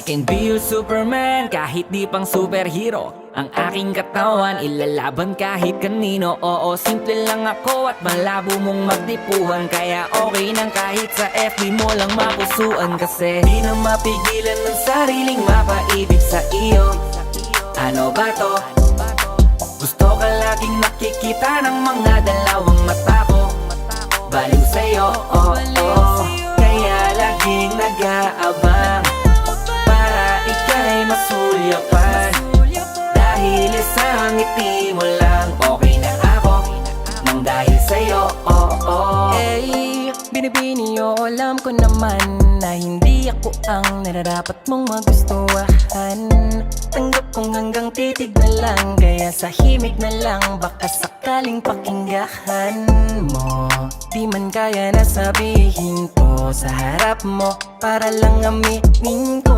I can be your Superman kahit di pang superhero. Ang aking katawan ilalaban kahit kanino. Oo, simple lang ako at malabo mong magdipuhan. Kaya okay nang kahit sa FB mo lang mapusuan. Kasi di na mapigilan ng sariling mapaibig sa iyo. Ano ba to? Gusto ka laging nakikita ng mga dalawang mata ko. Baliw sa'yo, oh, oh. Kaya laging nag-aabang para ika'y masulyapan. Dahil isang ngiti mo lang okay na ako nang dahil sa'yo, oh, oh. Hey, binibini o alam ko naman na hindi ako ang nararapat mong magustuhan. Tanggap kong hanggang titig na lang, kaya sa himig na lang baka sakaling pakinggahan mo. Di man kaya na sabihin ko sa harap mo para lang aminin ko